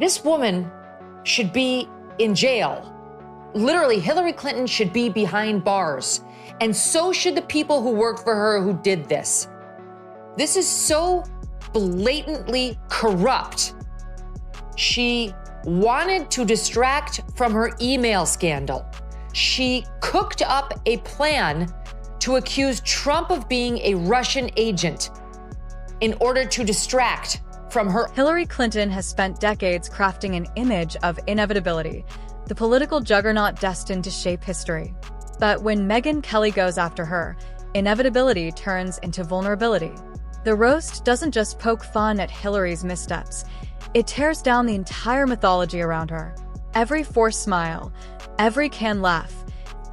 This woman should be in jail. Literally, Hillary Clinton should be behind bars. And so should the people who worked for her who did this. This is so blatantly corrupt. She wanted to distract from her email scandal. She cooked up a plan to accuse Trump of being a Russian agent in order to distract from her. Hillary Clinton has spent decades crafting an image of inevitability, the political juggernaut destined to shape history. But when Megyn Kelly goes after her, inevitability turns into vulnerability. The roast doesn't just poke fun at Hillary's missteps, it tears down the entire mythology around her. Every forced smile, every canned laugh,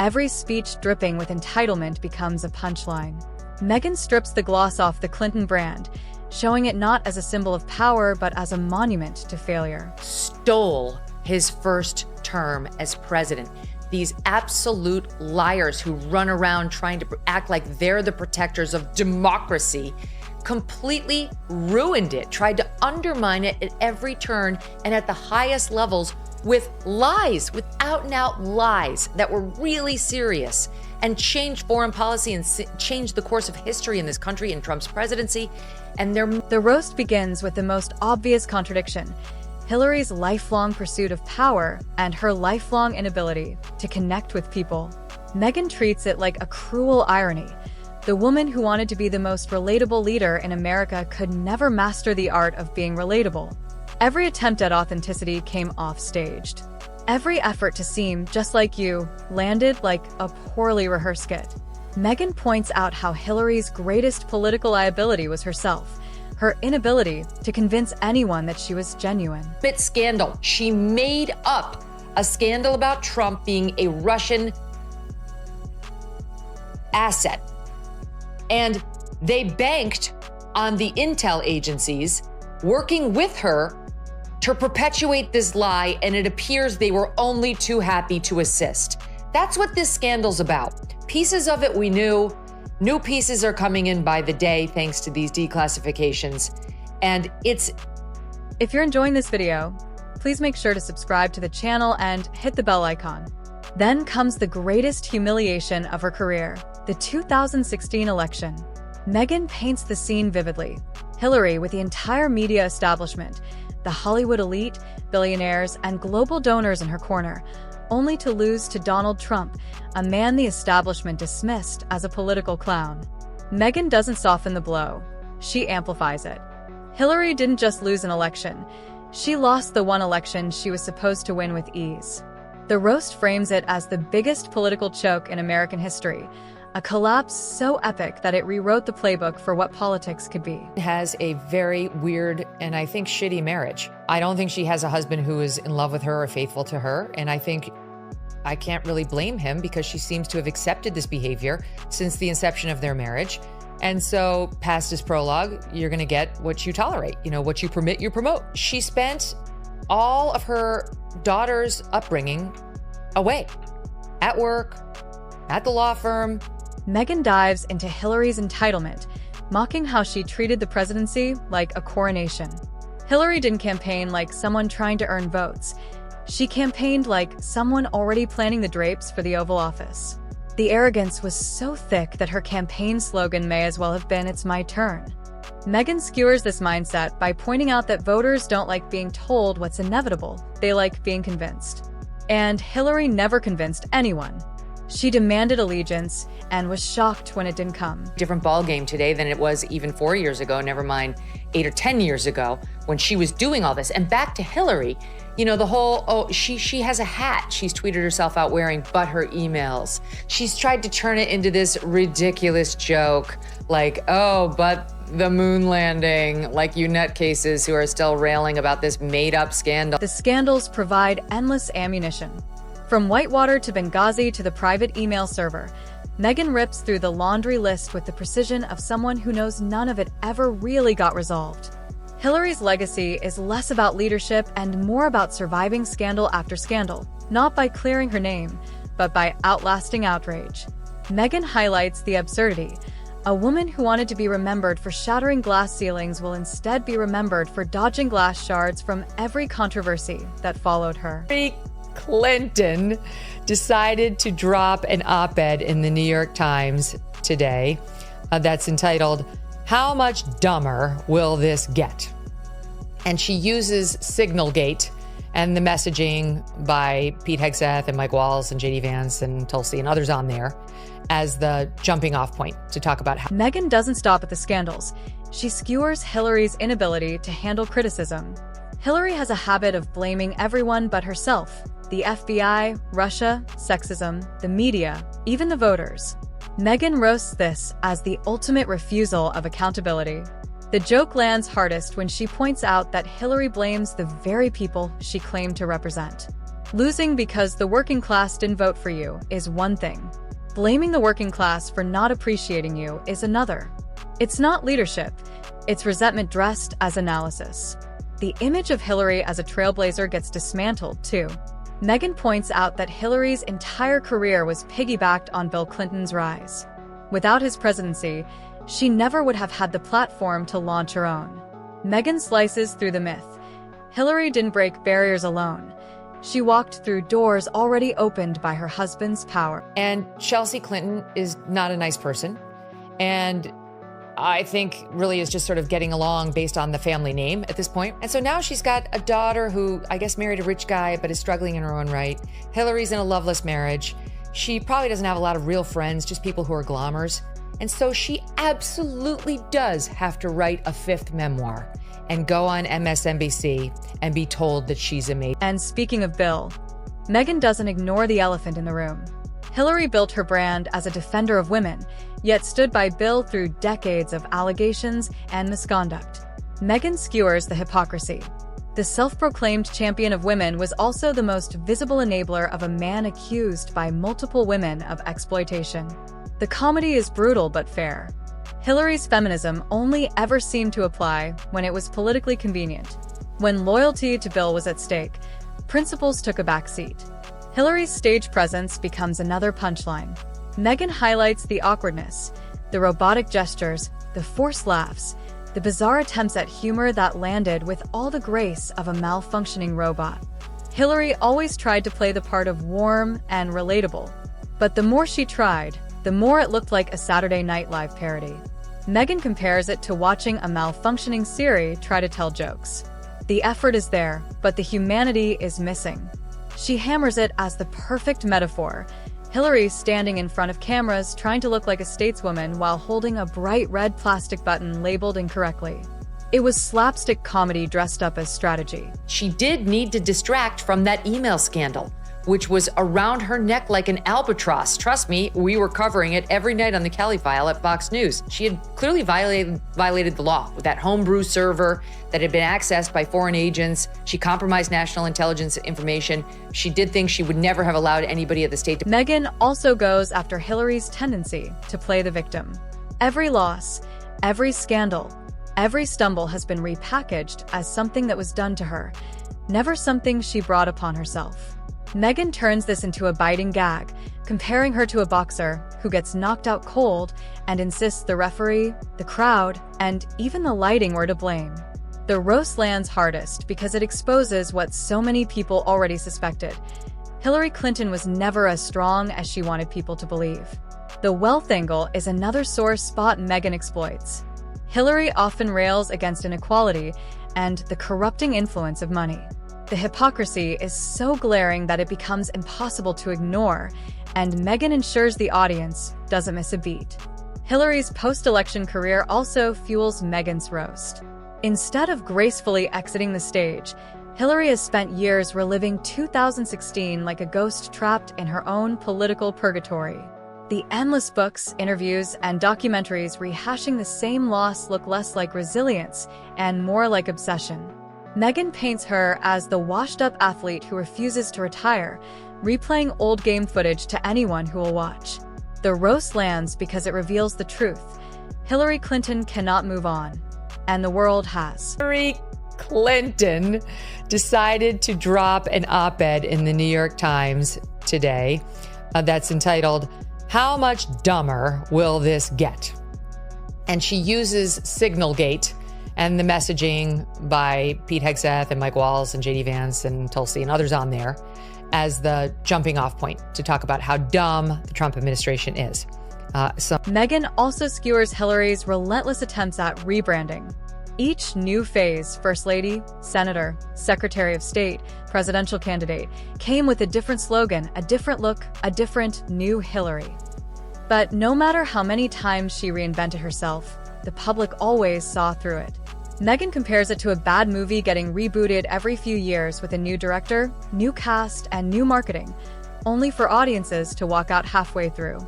every speech dripping with entitlement becomes a punchline. Megyn strips the gloss off the Clinton brand, showing it not as a symbol of power but as a monument to failure. Stole his first term as president. These absolute liars who run around trying to act like they're the protectors of democracy completely ruined it, tried to undermine it at every turn and at the highest levels with lies, with out-and-out lies that were really serious and changed foreign policy and changed the course of history in this country in Trump's presidency. And the roast begins with the most obvious contradiction: Hillary's lifelong pursuit of power and her lifelong inability to connect with people. Megyn treats it like a cruel irony. The woman who wanted to be the most relatable leader in America could never master the art of being relatable. Every attempt at authenticity came off-staged. Every effort to seem just like you landed like a poorly rehearsed skit. Megyn points out how Hillary's greatest political liability was herself, her inability to convince anyone that she was genuine. Bit scandal. She made up a scandal about Trump being a Russian asset. And they banked on the intel agencies working with her to perpetuate this lie, and it appears they were only too happy to assist. That's what this scandal's about. Pieces of it we knew. New pieces are coming in by the day thanks to these declassifications. And If you're enjoying this video, please make sure to subscribe to the channel and hit the bell icon. Then comes the greatest humiliation of her career, the 2016 election. Megyn paints the scene vividly. Hillary, with the entire media establishment, the Hollywood elite, billionaires, and global donors in her corner, only to lose to Donald Trump, a man the establishment dismissed as a political clown. Megyn doesn't soften the blow. She amplifies it. Hillary didn't just lose an election. She lost the one election she was supposed to win with ease. The roast frames it as the biggest political choke in American history, a collapse so epic that it rewrote the playbook for what politics could be. Has a very weird and I think shitty marriage. I don't think she has a husband who is in love with her or faithful to her. And I think I can't really blame him because she seems to have accepted this behavior since the inception of their marriage. And so past this prologue, you're going to get what you tolerate. You know, what you permit, you promote. She spent all of her daughter's upbringing away, at work, at the law firm. Megyn dives into Hillary's entitlement, mocking how she treated the presidency like a coronation. Hillary didn't campaign like someone trying to earn votes. She campaigned like someone already planning the drapes for the Oval Office. The arrogance was so thick that her campaign slogan may as well have been, "It's my turn." Megyn skewers this mindset by pointing out that voters don't like being told what's inevitable, they like being convinced. And Hillary never convinced anyone. She demanded allegiance and was shocked when it didn't come. Different ballgame today than it was even 4 years ago, never mind 8 or 10 years ago when she was doing all this. And back to Hillary, you know, the whole, she has a hat she's tweeted herself out wearing, but her emails. She's tried to turn it into this ridiculous joke, like, oh, but the moon landing, like you nutcases who are still railing about this made-up scandal. The scandals provide endless ammunition. From Whitewater to Benghazi to the private email server, Megyn rips through the laundry list with the precision of someone who knows none of it ever really got resolved. Hillary's legacy is less about leadership and more about surviving scandal after scandal, not by clearing her name, but by outlasting outrage. Megyn highlights the absurdity. A woman who wanted to be remembered for shattering glass ceilings will instead be remembered for dodging glass shards from every controversy that followed her. Hillary Clinton decided to drop an op-ed in the New York Times today that's entitled, "How Much Dumber Will This Get?" And she uses Signalgate and the messaging by Pete Hegseth and Mike Walls and JD Vance and Tulsi and others on there as the jumping off point to talk about how Megyn doesn't stop at the scandals. She skewers Hillary's inability to handle criticism. Hillary has a habit of blaming everyone but herself: the FBI, Russia, sexism, the media, even the voters. Megyn roasts this as the ultimate refusal of accountability. The joke lands hardest when she points out that Hillary blames the very people she claimed to represent. Losing because the working class didn't vote for you is one thing. Blaming the working class for not appreciating you is another. It's not leadership, it's resentment dressed as analysis. The image of Hillary as a trailblazer gets dismantled, too. Megyn points out that Hillary's entire career was piggybacked on Bill Clinton's rise. Without his presidency, she never would have had the platform to launch her own. Megyn slices through the myth. Hillary didn't break barriers alone. She walked through doors already opened by her husband's power. And Chelsea Clinton is not a nice person. And I think really is just sort of getting along based on the family name at this point. And so now she's got a daughter who I guess married a rich guy, but is struggling in her own right. Hillary's in a loveless marriage. She probably doesn't have a lot of real friends, just people who are glamours. And so she absolutely does have to write a fifth memoir and go on MSNBC and be told that she's amazing. And speaking of Bill, Megyn doesn't ignore the elephant in the room. Hillary built her brand as a defender of women, yet stood by Bill through decades of allegations and misconduct. Megyn skewers the hypocrisy. The self-proclaimed champion of women was also the most visible enabler of a man accused by multiple women of exploitation. The comedy is brutal but fair. Hillary's feminism only ever seemed to apply when it was politically convenient. When loyalty to Bill was at stake, principles took a backseat. Hillary's stage presence becomes another punchline. Megyn highlights the awkwardness, the robotic gestures, the forced laughs, the bizarre attempts at humor that landed with all the grace of a malfunctioning robot. Hillary always tried to play the part of warm and relatable, but the more she tried, the more it looked like a Saturday Night Live parody. Megyn compares it to watching a malfunctioning Siri try to tell jokes. The effort is there, but the humanity is missing. She hammers it as the perfect metaphor. Hillary standing in front of cameras trying to look like a stateswoman while holding a bright red plastic button labeled incorrectly. It was slapstick comedy dressed up as strategy. She did need to distract from that email scandal, which was around her neck like an albatross. Trust me, we were covering it every night on the Kelly File at Fox News. She had clearly violated the law with that homebrew server that had been accessed by foreign agents. She compromised national intelligence information. She did things she would never have allowed anybody at the State Department. Megyn also goes after Hillary's tendency to play the victim. Every loss, every scandal, every stumble has been repackaged as something that was done to her, never something she brought upon herself. Megyn turns this into a biting gag, comparing her to a boxer who gets knocked out cold and insists the referee, the crowd, and even the lighting were to blame. The roast lands hardest because it exposes what so many people already suspected. Hillary Clinton was never as strong as she wanted people to believe. The wealth angle is another sore spot Megyn exploits. Hillary often rails against inequality and the corrupting influence of money. The hypocrisy is so glaring that it becomes impossible to ignore, and Megyn ensures the audience doesn't miss a beat. Hillary's post-election career also fuels Megyn's roast. Instead of gracefully exiting the stage, Hillary has spent years reliving 2016 like a ghost trapped in her own political purgatory. The endless books, interviews, and documentaries rehashing the same loss look less like resilience and more like obsession. Megyn paints her as the washed-up athlete who refuses to retire, replaying old game footage to anyone who will watch. The roast lands because it reveals the truth. Hillary Clinton cannot move on, and the world has. Hillary Clinton decided to drop an op-ed in the New York Times today that's entitled, "How Much Dumber Will This Get?" And she uses Signalgate and the messaging by Pete Hegseth and Mike Walls and JD Vance and Tulsi and others on there as the jumping off point to talk about how dumb the Trump administration is. Megyn also skewers Hillary's relentless attempts at rebranding. Each new phase, First Lady, Senator, Secretary of State, presidential candidate, came with a different slogan, a different look, a different new Hillary. But no matter how many times she reinvented herself, the public always saw through it. Megyn compares it to a bad movie getting rebooted every few years with a new director, new cast, and new marketing, only for audiences to walk out halfway through.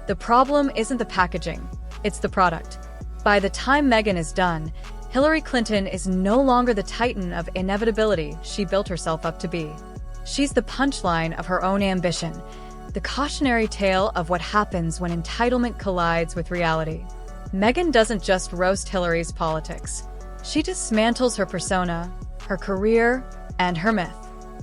The problem isn't the packaging, it's the product. By the time Megyn is done, Hillary Clinton is no longer the titan of inevitability she built herself up to be. She's the punchline of her own ambition, the cautionary tale of what happens when entitlement collides with reality. Megyn doesn't just roast Hillary's politics. She dismantles her persona, her career, and her myth.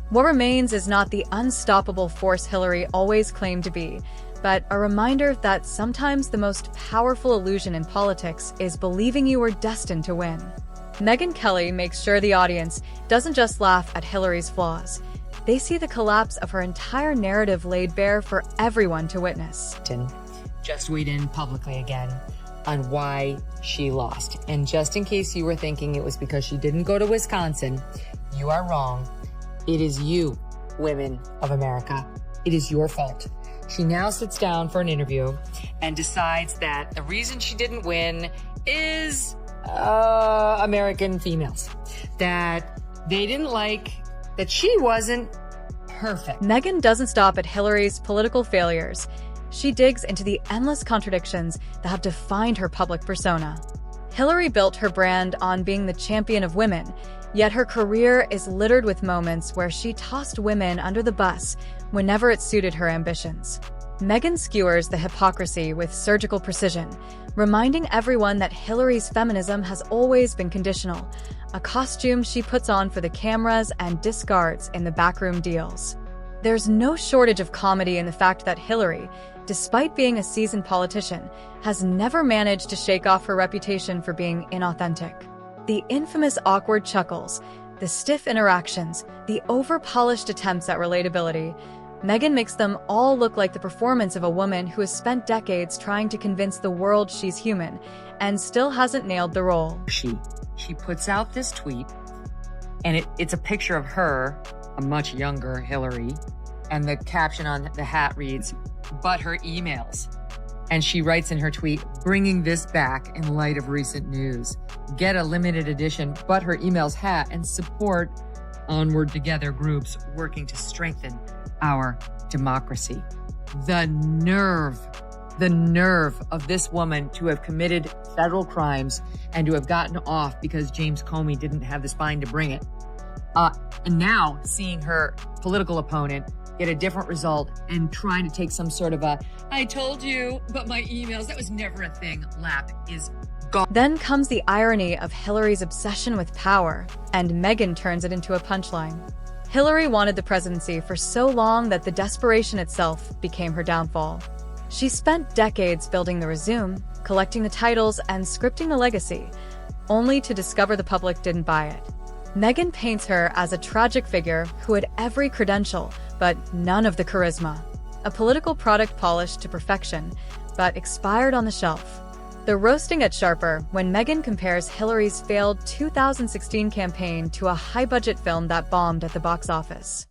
What remains is not the unstoppable force Hillary always claimed to be, but a reminder that sometimes the most powerful illusion in politics is believing you were destined to win. Megyn Kelly makes sure the audience doesn't just laugh at Hillary's flaws. They see the collapse of her entire narrative laid bare for everyone to witness. Just weighed in publicly again on why she lost. And just in case you were thinking it was because she didn't go to Wisconsin, you are wrong. It is you, women of America. It is your fault. She now sits down for an interview and decides that the reason she didn't win is American females. That they didn't like that she wasn't perfect. Megyn doesn't stop at Hillary's political failures. She digs into the endless contradictions that have defined her public persona. Hillary built her brand on being the champion of women, yet her career is littered with moments where she tossed women under the bus whenever it suited her ambitions. Megyn skewers the hypocrisy with surgical precision, reminding everyone that Hillary's feminism has always been conditional, a costume she puts on for the cameras and discards in the backroom deals. There's no shortage of comedy in the fact that Hillary, despite being a seasoned politician, has never managed to shake off her reputation for being inauthentic. The infamous awkward chuckles, the stiff interactions, the over-polished attempts at relatability, Megyn makes them all look like the performance of a woman who has spent decades trying to convince the world she's human and still hasn't nailed the role. She puts out this tweet, and it's a picture of her, a much younger Hillary, and the caption on the hat reads, "But her emails." And she writes in her tweet, "Bringing this back in light of recent news. Get a limited edition But Her Emails hat and support Onward Together groups working to strengthen our democracy." The nerve of this woman to have committed federal crimes and to have gotten off because James Comey didn't have the spine to bring it. And now seeing her political opponent get a different result and trying to take some sort of "I told you, but my emails, that was never a thing" lap is gone. Then comes the irony of Hillary's obsession with power, and Megyn turns it into a punchline. Hillary wanted the presidency for so long that the desperation itself became her downfall. She spent decades building the resume, collecting the titles, and scripting the legacy, only to discover the public didn't buy it. Megyn paints her as a tragic figure who had every credential, but none of the charisma. A political product polished to perfection, but expired on the shelf. The roasting gets sharper when Megyn compares Hillary's failed 2016 campaign to a high-budget film that bombed at the box office.